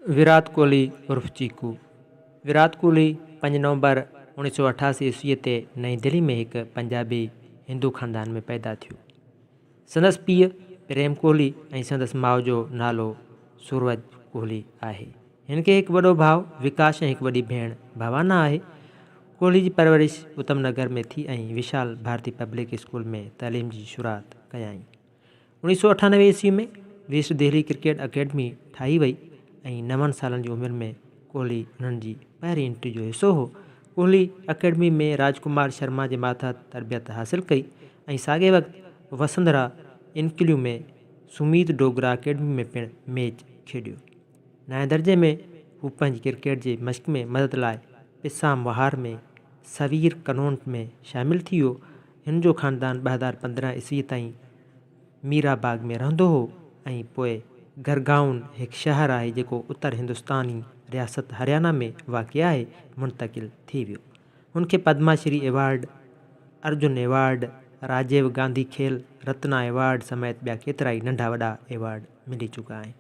विराट कोहली उर्फ चीकू। विराट कोहली 5 नवंबर 1988 ईस्वीअ ते नई दिल्ली में एक पंजाबी हिंदू ख़ानदान में पैदा थियो। संदसि पीउ प्रेम कोहली ऐं संदसि माउ जो नालो सूरज कोहली आहे। हिनखे हिकु वॾो भाउ विकास ऐं हिकु वॾी भेण भवाना आहे। कोहली जी परवरिश उत्तम नगर में थी ऐं विशाल भारती पब्लिक स्कूल में तइलीम जी शुरूआत कयाई। 1998 ईस्वी में वेस्ट दिल्ली क्रिकेट अकेडमी ठाही वई ऐं 9 सालनि जी उमिरि में कोहली उन्हनि जी पहिरीं एंट्री जो हिसो हो। कोहली अकेडमी में राजकुमार शर्मा जे माथां तरबियत हासिल कई ऐं साॻे वक़्तु वसुंधरा इनक्ल्यू में सुमीत डोगरा अकेडमी में पिणु मैच खेॾियो। 9 दर्जे में हू पंहिंजी क्रिकेट जे मश्क में मदद लाइ पिसाम वहार में सवीर कनॉट में शामिलु थी वियो। हिन जो ख़ानदान 2015 ईस्वी ताईं मीराबाग में रहंदो हो ऐं पोइ गरगाउन हिकु शहरु आहे जेको उत्तर हिंदुस्तानी रियासत हरियाणा में वाक़िअ आहे, मुंतक़िल थी वियो। हुनखे पद्माश्री एवॉर्ड, अर्जुन एवॉर्ड, राजीव गांधी खेल रत्ना एवॉर्ड समेत ॿिया केतिरा ई नंढा वॾा एवॉर्ड मिली चुका आहिनि।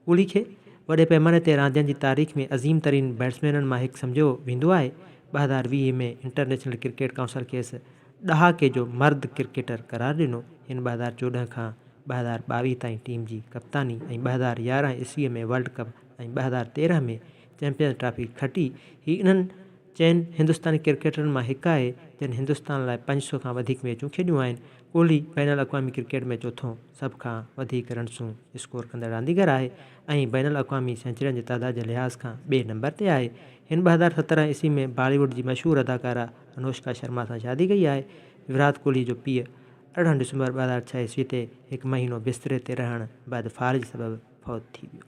कोहली खे वॾे पैमाने ते रांदियुनि जी तारीख़ में अज़ीम तरीन बैट्समैननि मां हिकु सम्झो वेंदो आहे। 2020 में इंटरनेशनल क्रिकेट काउंसिल खेसि ॾहाके जो मर्द क्रिकेटर करार ॾिनो। हिन 2014 खां 2022 ताईं टीम जी कप्तानी ऐं 2011 ईस्वीअ में वर्ल्ड कप ऐं 2013 में चैंपियंस ट्रॉफी खटी। ही इन्हनि चइनि हिंदुस्तानी क्रिकेटरनि मां हिकु आहे जिन हिंदुस्तान लाइ 500 खां वधीक मैचूं खेॾियूं आहिनि। कोहली बैनुल अक़वामी क्रिकेट में चोथों सभ खां वधीक रन्सूं स्कोर कंदड़ रांदीगर आहे ऐं बैनुल अक़वामी सेंचुरियुनि जे तइदाद जे लिहाज़ खां ॿिए नंबर ते आहे। हिन 2017 ईस्वी में बॉलीवुड जी मशहूरु अदाकारा अनुष्का शर्मा सां शादी कई आहे। विराट कोहली जो पीउ 18 दिसंबर 2006 ईस्वी ते हिकु महीनो बिस्तरे ते रहण बैदि फारिज सबबि फौत थी वियो।